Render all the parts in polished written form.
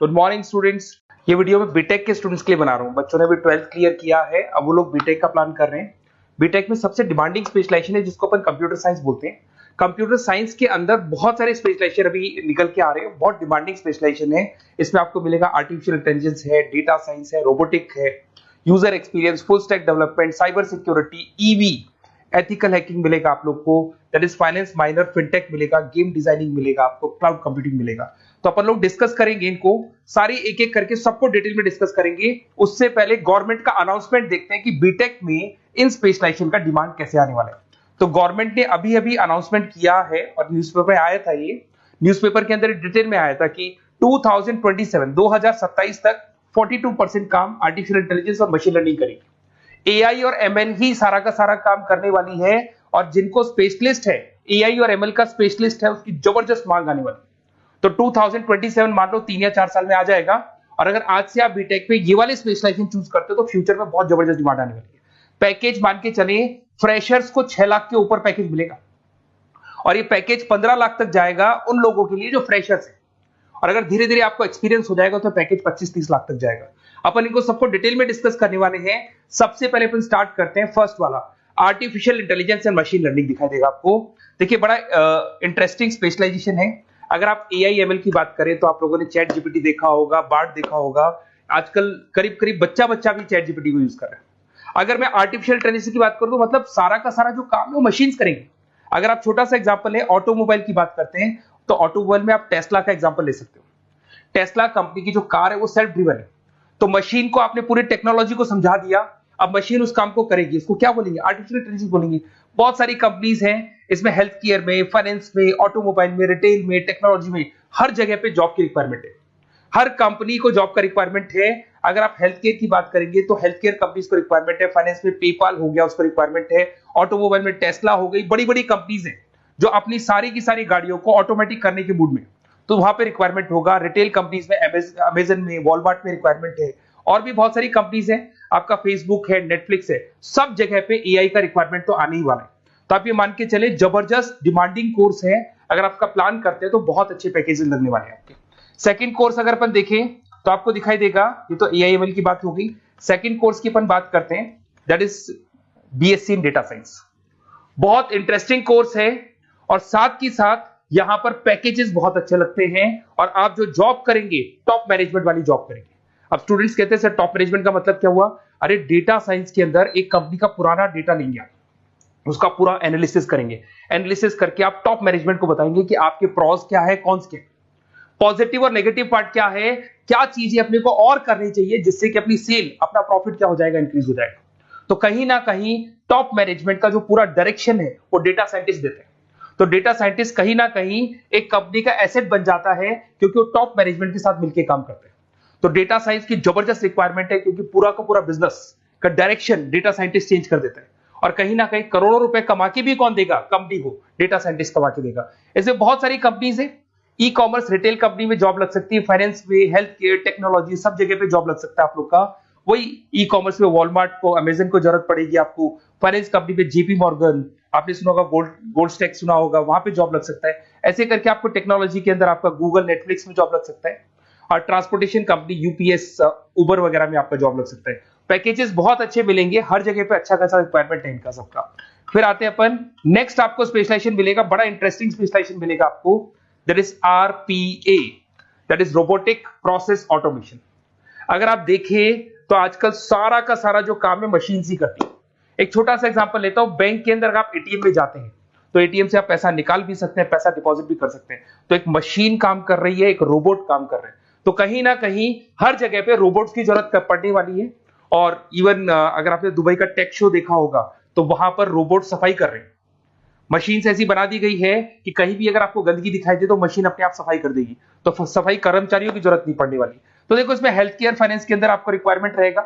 Good morning students. ये video मैं BTech के स्टूडेंट्स के लिए बना रहा हूँ। बच्चों ने भी 12th क्लियर किया है, अब वो लोग बीटेक का प्लान कर रहे हैं। बीटेक में सबसे डिमांडिंग स्पेशलाइजेशन है जिसको अपन कंप्यूटर साइंस बोलते हैं। कंप्यूटर साइंस के अंदर बहुत सारे स्पेशलाइजेशन अभी निकल के आ रहे हैं, बहुत डिमांडिंग स्पेशलाइजेशन है। इसमें आपको मिलेगा आर्टिफिशियल इंटेलिजेंस है, डेटा साइंस है, रोबोटिक है, user experience, full stack development, cyber security, EV, ethical hacking मिलेगा आप लोग को, that is finance minor, fintech मिलेगा, गेम डिजाइनिंग मिलेगा आपको, क्लाउड कंप्यूटिंग मिलेगा। तो अपन लोग डिस्कस करेंगे इनको सारी एक एक करके, सबको डिटेल में डिस्कस करेंगे। उससे पहले गवर्नमेंट का अनाउंसमेंट देखते हैं कि बीटेक में इन स्पेशलाइजेशन का डिमांड कैसे आने वाला है। तो गवर्नमेंट ने अभी अभी अनाउंसमेंट किया है और न्यूज़पेपर में आया था, ये न्यूज़पेपर के अंदर डिटेल में आया था कि 2027 तक 42% काम आर्टिफिशियल इंटेलिजेंस और मशीन लर्निंग करेगी। एआई और एमएल ही सारा का सारा काम करने वाली है, और जिनको स्पेशलिस्ट है, एआई और एमएल का स्पेशलिस्ट है, उसकी जबरदस्त मांग आने वाली है। तो 2027 मान लो 3 या 4 साल में आ जाएगा। और अगर आज से आप बीटेक में ये वाले स्पेशलाइजेशन चूज करते हो तो फ्यूचर में बहुत जबरदस्त डिमांड आने वाली है। पैकेज मान के चले, फ्रेशर्स को 6 लाख के ऊपर पैकेज मिलेगा, और ये पैकेज 15 लाख तक जाएगा उन लोगों के लिए जो फ्रेशर्स है। और अगर धीरे धीरे आपको एक्सपीरियंस हो जाएगा तो पैकेज 25-30 लाख तक जाएगा। अपन इनको सबको डिटेल में डिस्कस करने वाले हैं। सबसे पहले अपन स्टार्ट करते हैं फर्स्ट वाला, artificial intelligence and machine learning दिखाई देगा आपको। देखिए बड़ा इंटरेस्टिंग स्पेशलाइजेशन है। अगर आप एआई एमएल की बात करें तो आप लोगों ने चैट जीपीटी देखा होगा, बार्ड देखा होगा। आजकल करीब करीब बच्चा भी चैट जीपीटी को यूज कर रहा है। अगर मैं आर्टिफिशियल इंटेलिजेंस की बात करूं तो मतलब सारा का सारा जो काम है वो मशीन्स करेंगे। अगर आप छोटा सा एग्जांपल है, ऑटोमोबाइल की बात करते हैं तो ऑटोमोबाइल में आप टेस्ला का एग्जांपल ले सकते हो। टेस्ला कंपनी की जो कार है वो सेल्फ ड्रिवन है। तो मशीन को आपने पूरी टेक्नोलॉजी को समझा दिया, अब मशीन उस काम को करेगी। इसको क्या बोलेंगे? आर्टिफिशियल इंटेलिजेंस बोलेंगे। बहुत सारी कंपनीज हैं इसमें, हेल्थ केयर में, फाइनेंस में, ऑटोमोबाइल में, रिटेल में, टेक्नोलॉजी में, हर जगह पे जॉब की रिक्वायरमेंट है। हर कंपनी को जॉब का रिक्वायरमेंट है। अगर आप हेल्थ केयर की बात करेंगे तो हेल्थ केयर कंपनीज को रिक्वायरमेंट है, फाइनेंस में पेपाल हो गया उसको रिक्वायरमेंट है, ऑटोमोबाइल में टेस्ला हो गई, बड़ी बड़ी कंपनीज हैं जो अपनी सारी की सारी गाड़ियों को ऑटोमेटिक करने के मूड में, तो वहां पे रिक्वायरमेंट होगा। रिटेल कंपनीज में अमेजन में, वॉलमार्ट में रिक्वायरमेंट है, और भी बहुत सारी कंपनीज हैं, आपका फेसबुक है, नेटफ्लिक्स है, सब जगह पे एआई का रिक्वायरमेंट तो आने ही वाला है। तो आप ये मान के चले जबरदस्त डिमांडिंग कोर्स है। अगर आपका प्लान करते हैं तो बहुत अच्छे पैकेजेस लगने वाले हैं आपके। सेकंड कोर्स अगर अपन देखें तो आपको दिखाई देगा, ये तो एआई एमएल की बात हो गई। सेकंड कोर्स की अपन बात करते हैं, that is BSc in data science. बहुत इंटरेस्टिंग कोर्स है, और साथ ही साथ यहां पर पैकेजेस बहुत अच्छे लगते हैं, और आप जो जॉब करेंगे टॉप मैनेजमेंट वाली जॉब करेंगे। अब स्टूडेंट्स कहते हैं सर टॉप मैनेजमेंट का मतलब क्या हुआ? अरे डेटा साइंस के अंदर एक कंपनी का पुराना डेटा लेंगे आप, उसका पूरा एनालिसिस करेंगे, एनालिसिस करके आप टॉप मैनेजमेंट को बताएंगे कि आपके प्रॉस क्या है, कॉन्स क्या है, पॉजिटिव और नेगेटिव पार्ट क्या है, क्या चीजें अपने को और करनी चाहिए जिससे कि अपनी सेल, अपना प्रॉफिट क्या हो जाएगा, इंक्रीज हो जाएगा। तो कहीं ना कहीं टॉप मैनेजमेंट का जो पूरा डायरेक्शन है वो डेटा साइंटिस्ट देते हैं। तो डेटा साइंटिस्ट कहीं ना कहीं एक कंपनी का एसेट बन जाता है, क्योंकि वो टॉप मैनेजमेंट के साथ मिलकर काम करते हैं। तो डेटा साइंस की जबरदस्त रिक्वायरमेंट है, क्योंकि पूरा का पूरा बिजनेस का डायरेक्शन डेटा साइंटिस्ट चेंज कर देता है। और कहीं ना कहीं करोड़ों रुपए कमा के भी कौन देगा? कंपनी को डेटा साइंटिस्ट कमा के देगा। ऐसे बहुत सारी कंपनीज है, ई कॉमर्स, रिटेल कंपनी में जॉब लग सकती है, फाइनेंस में, हेल्थ केयर, टेक्नोलॉजी, सब जगह पे जॉब लग सकता है आप लोग का। वही ई कॉमर्स में वॉलमार्ट को, अमेजन को जरूरत पड़ेगी आपको। फाइनेंस कंपनी में जेपी मॉर्गन, आपने सुना होगा, गोल्ड स्टैक सुना होगा, वहां पे जॉब लग सकता है। ऐसे करके आपको टेक्नोलॉजी के अंदर आपका गूगल, नेटफ्लिक्स में जॉब लग सकता है। और ट्रांसपोर्टेशन कंपनी, यूपीएस, उबर वगैरह में आपका जॉब लग सकता है। पैकेजेस बहुत अच्छे मिलेंगे, हर जगह पे अच्छा खासा रिक्वायरमेंट है इनका सबका। फिर आते हैं अपन नेक्स्ट, आपको स्पेशलाइजेशन मिलेगा, बड़ा इंटरेस्टिंग स्पेशलाइजेशन मिलेगा आपको, that is RPA, that is robotic process automation. अगर आप देखें तो आजकल सारा का सारा जो काम है मशीन ही करती है। एक छोटा सा एग्जांपल लेता हूं, बैंक के अंदर अगर आप एटीएम में जाते हैं तो एटीएम से आप पैसा निकाल भी सकते हैं, पैसा डिपॉजिट भी कर सकते हैं। तो एक मशीन काम कर रही है, एक रोबोट काम कर रहे हैं। तो कहीं ना कहीं हर जगह पे रोबोट्स की जरूरत पड़ने वाली है। और इवन अगर आपने दुबई का टेक शो देखा होगा तो वहां पर रोबोट सफाई कर रहे हैं। मशीन ऐसी बना दी गई है कि कहीं भी अगर आपको गंदगी दिखाई दे तो मशीन अपने आप सफाई कर देगी, तो सफाई कर्मचारियों की जरूरत नहीं पड़ने वाली। तो देखो इसमें हेल्थ केयर, फाइनेंस के अंदर आपको रिक्वायरमेंट रहेगा,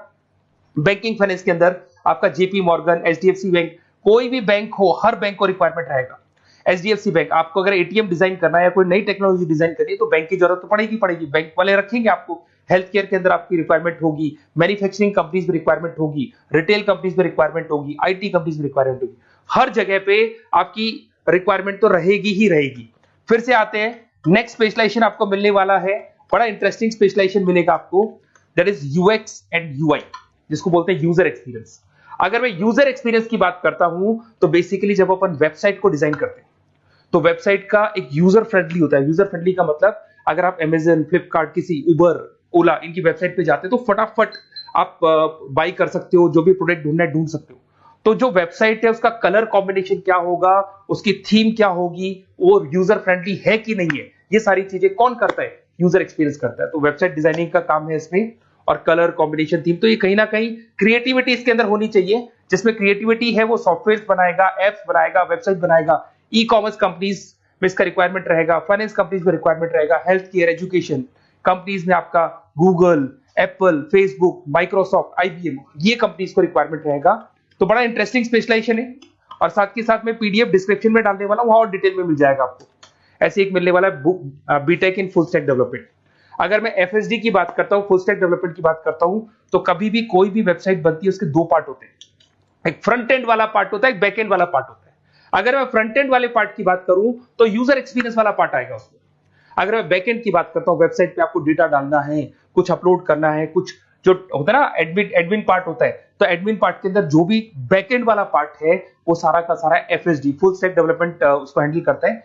बैंकिंग फाइनेंस के अंदर आपका जेपी मॉर्गन, एचडीएफसी बैंक, कोई भी बैंक हो, हर बैंक को रिक्वायरमेंट रहेगा। एचडीएफसी बैंक, आपको अगर एटीएम डिजाइन करना है या कोई नई टेक्नोलॉजी डिजाइन करनी है तो बैंक की जरूरत तो पड़ेगी, बैंक वाले रखेंगे आपको। हेल्थ केयर के अंदर आपकी रिक्वायरमेंट होगी, मैन्युफैक्चरिंग कंपनीज में रिक्वायरमेंट होगी, रिटेल कंपनीज में रिक्वायरमेंट होगी, आईटी कंपनीज में रिक्वायरमेंट होगी। हर जगह पे आपकी रिक्वायरमेंट तो रहेगी ही रहेगी। फिर से आते हैं, नेक्स्ट स्पेशलाइजेशन आपको मिलने वाला है बड़ा इंटरेस्टिंग स्पेशलाइजेशन मिलेगा आपको, that is UX and UI, जिसको बोलते हैं यूजर एक्सपीरियंस। अगर मैं यूजर एक्सपीरियंस की बात करता हूं तो बेसिकली जब अपन वेबसाइट को डिजाइन करते हैं तो वेबसाइट का एक यूजर फ्रेंडली होता है। यूजर फ्रेंडली का मतलब अगर आप अमेजन, फ्लिपकार्ट, किसी उबर, ओला इनकी वेबसाइट पे जाते हैं तो फटाफट आप बाई कर सकते हो, जो भी प्रोडक्ट ढूंढना है ढूंढ सकते हो। तो जो वेबसाइट है उसका कलर कॉम्बिनेशन क्या होगा, उसकी थीम क्या होगी, वो यूजर फ्रेंडली है कि नहीं है, ये सारी चीजें कौन करता है, यूजर एक्सपीरियंस करता है। तो वेबसाइट डिजाइनिंग का काम है इसमें, और कलर कॉम्बिनेशन, थीम, तो ये कहीं ना कहीं क्रिएटिविटी इसके अंदर होनी चाहिए। जिसमें क्रिएटिविटी है वो सॉफ्टवेयर बनाएगा, एप्स बनाएगा, वेबसाइट बनाएगा। ई कॉमर्स कंपनीज में इसका रिक्वायरमेंट रहेगा, फाइनेंस कंपनीज में रिक्वायरमेंट रहेगा, हेल्थ केयर, एजुकेशन कंपनीज में आपका Google, Apple, Facebook, Microsoft, IBM, ये कंपनीज को रिक्वायरमेंट रहेगा। तो बड़ा इंटरेस्टिंग स्पेशलाइजेशन है, और साथ के साथ में पीडीएफ डिस्क्रिप्शन में डालने वाला हूं, वहां और डिटेल में मिल जाएगा आपको। ऐसे एक मिलने वाला है book, BTech in full stack development. अगर मैं एफएसडी की बात करता हूं, फुल स्टैक डेवलपमेंट की बात करता हूं, तो कभी भी कोई भी वेबसाइट बनती है उसके दो पार्ट होते हैं, एक फ्रंट एंड वाला पार्ट होता है, एक बैक एंड वाला पार्ट होता है। अगर मैं फ्रंट एंड वाले पार्ट की बात करूं तो यूजर एक्सपीरियंस वाला पार्ट आएगा उसमें। अगर मैं बैक एंड की बात करता हूं, वेबसाइट पे आपको डेटा डालना है, कुछ अपलोड करना है, कुछ जो होता है ना एडमिन पार्ट होता है, तो एडमिन पार्ट के अंदर जो भी बैक एंड वाला पार्ट है वो सारा का सारा एफएसडी, फुल स्टैक डेवलपमेंट, उसको हैंडल करता है।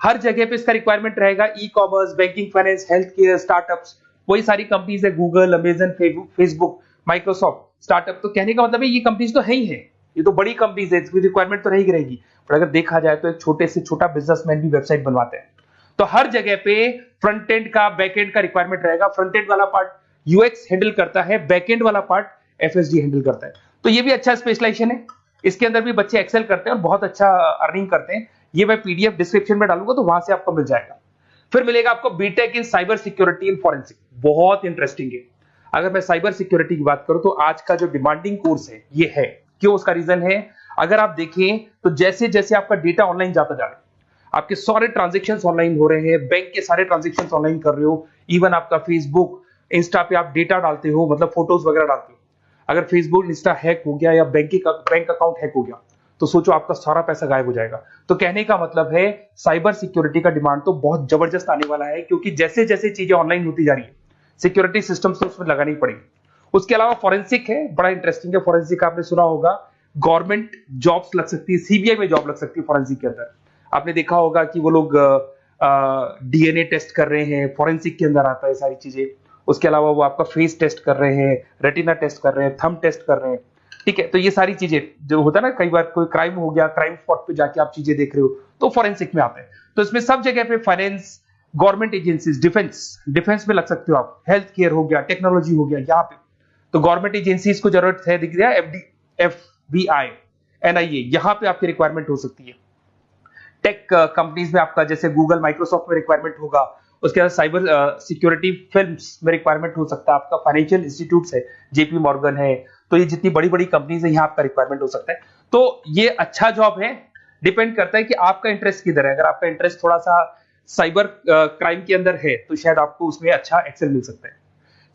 हर जगह पे इसका रिक्वायरमेंट रहेगा। E commerce, banking, finance, health care, startups, वही सारी कंपनीज है, Google, Amazon, Facebook, Microsoft, startup. तो कहने का मतलब है ये कंपनीज तो है ही है, ये तो बड़ी कंपनीज है, इसकी रिक्वायरमेंट तो रहेगी रहेगी। पर अगर देखा जाए तो एक छोटे से छोटा बिजनेसमैन भी वेबसाइट बनवाते हैं। तो हर जगह पे फ्रंट एंड का, बैक एंड का रिक्वायरमेंट रहेगा। फ्रंट एंड वाला पार्ट यूएक्स हैंडल करता है, बैक एंड वाला पार्ट एफएसडी हैंडल करता है। तो ये भी अच्छा स्पेशलाइजेशन है, इसके अंदर भी बच्चे एक्सेल करते हैं और बहुत अच्छा अर्निंग करते हैं। ये मैं पीडीएफ डिस्क्रिप्शन में डालूंगा तो वहां से आपको मिल जाएगा। फिर मिलेगा आपको BTech in cyber security and forensic, बहुत इंटरेस्टिंग है। अगर मैं साइबर सिक्योरिटी की बात करूं तो आज का जो डिमांडिंग कोर्स है ये है। क्यों? उसका रीजन है, अगर आप देखें तो जैसे जैसे आपका डेटा ऑनलाइन जाता जा रहा है, आपके सारे ट्रांजेक्शंस ऑनलाइन हो रहे हैं, बैंक के सारे ट्रांजेक्शंस ऑनलाइन कर रहे हो, इवन आपका फेसबुक, इंस्टा पे आप डेटा डालते हो, मतलब फोटोज वगैरह डालते हो। अगर फेसबुक, इंस्टा हैक हो गया या बैंक अकाउंट हैक हो गया तो सोचो आपका सारा पैसा गायब हो जाएगा। तो कहने का मतलब है साइबर सिक्योरिटी का डिमांड तो बहुत जबरदस्त आने वाला है, क्योंकि जैसे जैसे चीजें ऑनलाइन होती जा रही है सिक्योरिटी सिस्टम्स तो उसमें लगानी पड़ेगी। उसके अलावा फॉरेंसिक है, बड़ा इंटरेस्टिंग है। फॉरेंसिक आपने सुना होगा, गवर्नमेंट जॉब्स लग सकती है, सीबीआई में जॉब लग सकती है फॉरेंसिक के अंदर। आपने देखा होगा कि वो लोग डीएनए टेस्ट कर रहे हैं, फॉरेंसिक के अंदर आता है सारी चीजें। उसके अलावा वो आपका फेस टेस्ट कर रहे हैं, रेटिना टेस्ट कर रहे हैं, थंब टेस्ट कर रहे हैं, ठीक है। तो ये सारी चीजें जो होता है ना, कई बार कोई क्राइम हो गया, क्राइम स्पॉट पे जाके आप चीजें देख रहे हो तो फॉरेंसिक में आते हैं। तो इसमें सब जगह पे फाइनेंस, गवर्नमेंट एजेंसीज, डिफेंस में लग सकते हो आप, हेल्थ केयर हो गया, टेक्नोलॉजी हो गया, यहाँ पे तो गवर्नमेंट एजेंसीज को जरूरत है, दिख रहा है, एफबीआई, एनआईए, यहाँ पे आपकी रिक्वायरमेंट हो सकती है। टेक कंपनीज में आपका जैसे गूगल, माइक्रोसॉफ्ट में रिक्वायरमेंट होगा। उसके बाद साइबर सिक्योरिटी फिल्म्स में रिक्वायरमेंट हो सकता है आपका, फाइनेंशियल इंस्टीट्यूट्स है, जेपी मॉर्गन है, तो ये जितनी बड़ी बड़ी कंपनीज है यहाँ आपका रिक्वायरमेंट हो सकता है। तो ये अच्छा जॉब है, डिपेंड करता है कि आपका इंटरेस्ट किधर है। अगर आपका इंटरेस्ट थोड़ा सा साइबर क्राइम के अंदर है तो शायद आपको उसमें अच्छा एक्सेल मिल सकता है।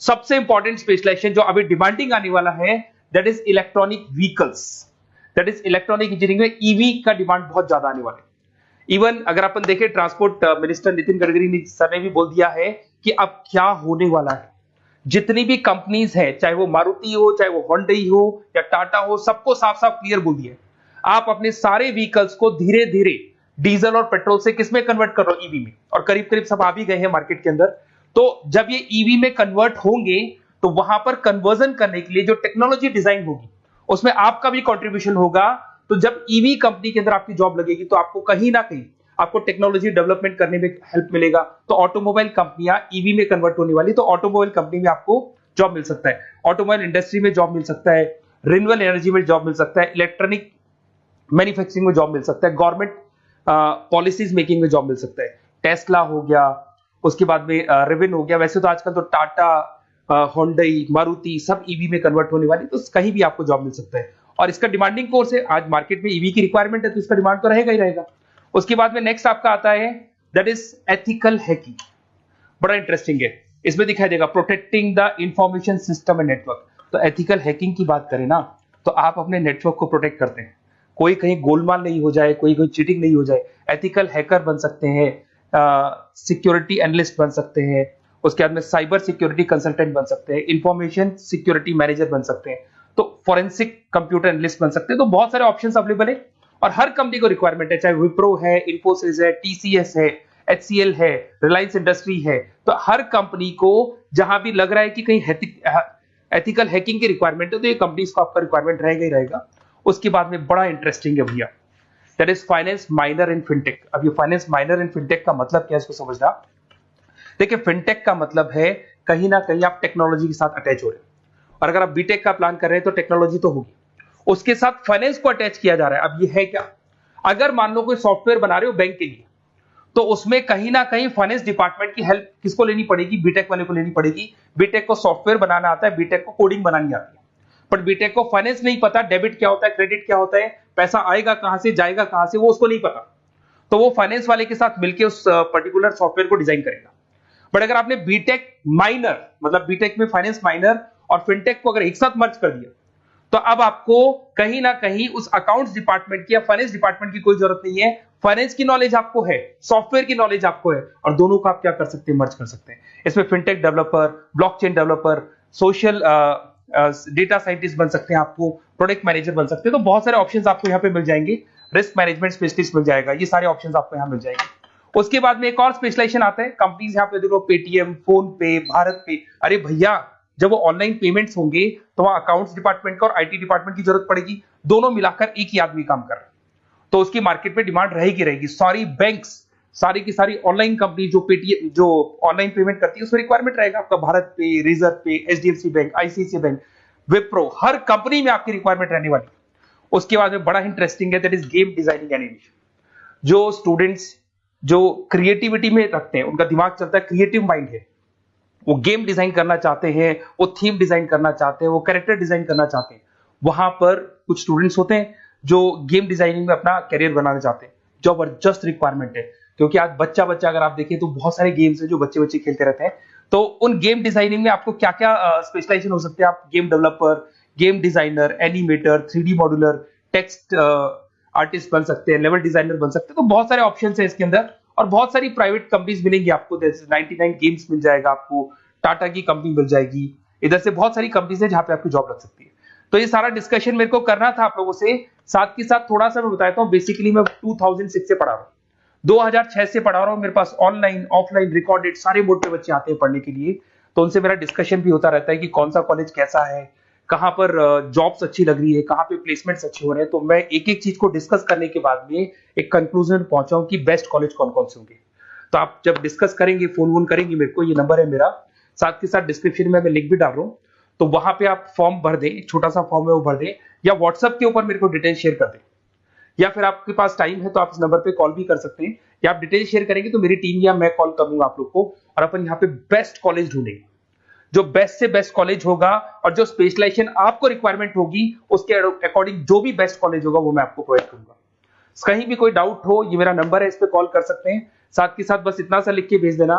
सबसे इंपॉर्टेंट स्पेशलाइजेशन जो अभी डिमांडिंग आने वाला है, that is electronic vehicles, that is electronic engineering में ईवी का डिमांड बहुत ज्यादा आने वाला है। इवन अगर अपन देखें, transport minister Nitin Gadkari sir ने भी बोल दिया है कि अब क्या होने वाला है, जितनी भी कंपनीज है, चाहे वो मारुति हो, चाहे वो होंडई हो या टाटा हो, सबको साफ साफ क्लियर बोल दिया है, आप अपने सारे व्हीकल्स को धीरे धीरे डीजल और पेट्रोल से किसमें कन्वर्ट कर रहे हो, ईवी में। और करीब करीब सब आ भी गए हैं मार्केट के अंदर। तो जब ये ईवी में कन्वर्ट होंगे तो वहां पर कन्वर्जन करने के लिए जो टेक्नोलॉजी डिजाइन होगी उसमें आपका भी कंट्रीब्यूशन होगा। तो जब ईवी कंपनी के अंदर आपकी जॉब लगेगी तो आपको कहीं ना कहीं आपको टेक्नोलॉजी डेवलपमेंट करने में हेल्प मिलेगा। तो ऑटोमोबाइल कंपनियां ईवी में कन्वर्ट होने वाली, तो ऑटोमोबाइल कंपनी में आपको जॉब मिल सकता है, ऑटोमोबाइल इंडस्ट्री में जॉब मिल सकता है, रिन्यूएबल एनर्जी में जॉब मिल सकता है, इलेक्ट्रॉनिक मैन्युफैक्चरिंग में जॉब मिल सकता है, गवर्नमेंट पॉलिसीज मेकिंग में जॉब मिल सकता है, टेस्ला हो गया, उसके बाद में रिविन हो गया। वैसे तो आजकल तो टाटा, होंडई, मारुति सब ईवी में कन्वर्ट होने वाली, तो कहीं भी आपको जॉब मिल सकता है। और इसका डिमांडिंग कोर्स है, आज मार्केट में ईवी की रिक्वायरमेंट है तो इसका डिमांड तो रहेगा ही रहेगा। उसके बाद में नेक्स्ट आपका आता है, दैट इज एथिकल हैकिंग, बड़ा इंटरेस्टिंग है। इसमें दिखाई देगा protecting the information system and network. तो एथिकल हैकिंग की बात करें ना, तो आप अपने नेटवर्क को प्रोटेक्ट करते हैं, कोई कहीं गोलमाल नहीं हो जाए, कोई चीटिंग नहीं हो जाए। एथिकल हैकर बन सकते हैं, सिक्योरिटी एनालिस्ट बन सकते हैं, उसके बाद में साइबर सिक्योरिटी कंसल्टेंट बन सकते हैं, इंफॉर्मेशन सिक्योरिटी मैनेजर बन सकते हैं, तो फॉरेंसिक कंप्यूटर एनालिस्ट बन सकते हैं। तो बहुत सारे ऑप्शंस अवेलेबल है और हर कंपनी को रिक्वायरमेंट है, चाहे विप्रो है, इन्फोसिस है, टीसीएस है, एचसीएल है, रिलायंस इंडस्ट्री है। तो हर कंपनी को जहां भी लग रहा है कि कहीं एथिकल हैकिंग की रिक्वायरमेंट है तो ये कंपनीज को आपका रिक्वायरमेंट रहेगा ही रहेगा। उसके बाद में बड़ा इंटरेस्टिंग है भैया, that is finance minor in fintech. अब ये फाइनेंस माइनर इन फिनटेक का मतलब क्या है इसको समझना। देखिए फिनटेक का मतलब है कहीं ना कहीं आप टेक्नोलॉजी के साथ अटैच हो रहे हैं, और अगर आप बीटेक का प्लान कर रहे हैं तो टेक्नोलॉजी तो होगी, उसके साथ फाइनेंस को अटैच किया जा रहा है। अब ये है क्या, अगर मान लो कोई सॉफ्टवेयर बना रहे हो बैंक के लिए, तो उसमें कहीं ना कहीं फाइनेंस डिपार्टमेंट की हेल्प किसको लेनी पड़ेगी, बीटेक वाले को लेनी पड़ेगी। बीटेक को सॉफ्टवेयर बनाना आता है, बीटेक को कोडिंग बनानी आती है, बट बीटेक को फाइनेंस नहीं पता, डेबिट क्या होता है, क्रेडिट क्या होता है, पैसा आएगा कहां से जाएगा कहां से, वो उसको नहीं पता। तो वो फाइनेंस वाले के साथ मिलकर उस पर्टिकुलर सॉफ्टवेयर को डिजाइन करेगा। बट अगर आपने बीटेक माइनर, मतलब बीटेक में फाइनेंस माइनर और फिनटेक को अगर एक साथ मर्ज कर दिया, तो अब आपको कहीं ना कहीं उस अकाउंट्स डिपार्टमेंट की या फाइनेंस डिपार्टमेंट की कोई जरूरत नहीं है। फाइनेंस की नॉलेज आपको है, सॉफ्टवेयर की नॉलेज आपको है, और दोनों को आप क्या कर सकते हैं, मर्ज कर सकते हैं। इसमें fintech developer, blockchain developer, social data scientist बन सकते हैं, आपको प्रोडक्ट मैनेजर बन सकते हैं। तो बहुत सारे ऑप्शंस आपको यहाँ पे मिल जाएंगे, रिस्क मैनेजमेंट स्पेशलिस्ट मिल जाएगा, ये सारे ऑप्शंस आपको यहाँ मिल जाएंगे। उसके बाद में एक और स्पेशलाइजेशन आता है, कंपनीज यहाँ पे देखो पेटीएम, फोन पे, भारत पे। अरे भैया जब वो ऑनलाइन पेमेंट्स होंगे तो वहां अकाउंट्स डिपार्टमेंट का और आईटी डिपार्टमेंट की जरूरत पड़ेगी, दोनों मिलाकर एक ही आदमी काम कर रहा है, तो उसकी मार्केट में डिमांड रहेगी रहेगी। सारी बैंक्स, सारी की सारी ऑनलाइन कंपनी जो पेटीएम, जो ऑनलाइन पेमेंट करती है, उसमें रिक्वायरमेंट रहेगा आपका Bharat Pe, Razorpay, HDFC bank, ICICI bank, Wipro, हर कंपनी में आपकी रिक्वायरमेंट रहने वाली है। उसके बाद में बड़ा इंटरेस्टिंग है, that is game designing animation. जो स्टूडेंट्स जो क्रिएटिविटी में रखते हैं, उनका दिमाग चलता है, क्रिएटिव माइंड है, वो गेम डिजाइन करना चाहते हैं, वो थीम डिजाइन करना चाहते हैं, वो कैरेक्टर डिजाइन करना चाहते हैं, वहां पर कुछ स्टूडेंट्स होते हैं जो गेम डिजाइनिंग में अपना करियर बनाना चाहते हैं। जबरदस्त रिक्वायरमेंट है, क्योंकि आज बच्चा बच्चा अगर आप देखें तो बहुत सारे गेम्स हैं जो बच्चे बच्चे खेलते रहते हैं। तो उन गेम डिजाइनिंग में आपको क्या क्या स्पेशलाइजेशन हो सकते हैं, आप game developer, game designer, animator, 3D modular, text artist बन सकते हैं, लेवल डिजाइनर बन सकते हैं। तो बहुत सारे ऑप्शन है इसके अंदर, और बहुत सारी प्राइवेट कंपनीज मिलेंगी आपको, जैसे 99 गेम्स मिल जाएगा आपको, टाटा की कंपनी मिल जाएगी, इधर से बहुत सारी कंपनीज है जहां पे आपकी जॉब लग सकती है। तो ये सारा डिस्कशन मेरे को करना था आप लोगों से, साथ के साथ थोड़ा सा मैं बताता हूँ। बेसिकली मैं 2006 से पढ़ा रहा हूँ, 2006 से पढ़ा रहा हूँ, मेरे पास ऑनलाइन ऑफलाइन रिकॉर्डेड सारे मोड पे बच्चे आते हैं पढ़ने के लिए, तो उनसे मेरा डिस्कशन भी होता रहता है कि कौन सा कॉलेज कैसा है, कहां पर जॉब्स अच्छी लग रही है, कहां पे प्लेसमेंट्स अच्छे हो रहे हैं। तो मैं एक एक चीज को डिस्कस करने के बाद में एक कंक्लूजन पहुंचा हूं कि बेस्ट कॉलेज कौन कौन से होंगे। तो आप जब डिस्कस करेंगे, फोन वोन करेंगे मेरे को, ये नंबर है मेरा, साथ के साथ डिस्क्रिप्शन में मैं लिंक भी डाल रहा हूँ, तो वहां पे आप फॉर्म भर दें, एक छोटा सा फॉर्म है वो भर दें, या व्हाट्सएप के ऊपर मेरे को डिटेल शेयर कर दें, या फिर आपके पास टाइम है तो आप इस नंबर पे कॉल भी कर सकते हैं, या आप डिटेल शेयर करेंगे तो मेरी टीम या मैं कॉल करूंगा आप लोग को, और अपन यहाँ पे बेस्ट कॉलेज ढूंढेंगे, जो बेस्ट से बेस्ट कॉलेज होगा और जो स्पेशलाइजेशन आपको रिक्वायरमेंट होगी उसके अकॉर्डिंग जो भी बेस्ट कॉलेज होगा वो मैं आपको प्रोवाइड करूंगा। कहीं भी कोई डाउट हो, ये मेरा नंबर है, इस पे कॉल कर सकते हैं। साथ के साथ बस इतना सा लिख के भेज देना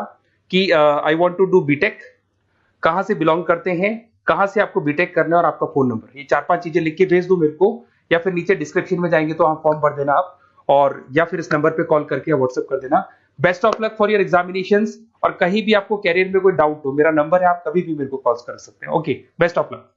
कि I want to do BTech, कहां से बिलोंग करते हैं, कहां से आपको बीटेक करना है, और आपका फोन नंबर, ये 4-5 चीजें लिख के भेज दो मेरे को, या फिर नीचे डिस्क्रिप्शन में जाएंगे तो आप फॉर्म भर देना आप, और या फिर इस नंबर पे कॉल करके व्हाट्सएप कर देना। Best of luck for your examinations, और कहीं भी आपको कैरियर में कोई डाउट हो, मेरा नंबर है, आप कभी भी मेरे को कॉल कर सकते हैं। Okay, best of luck.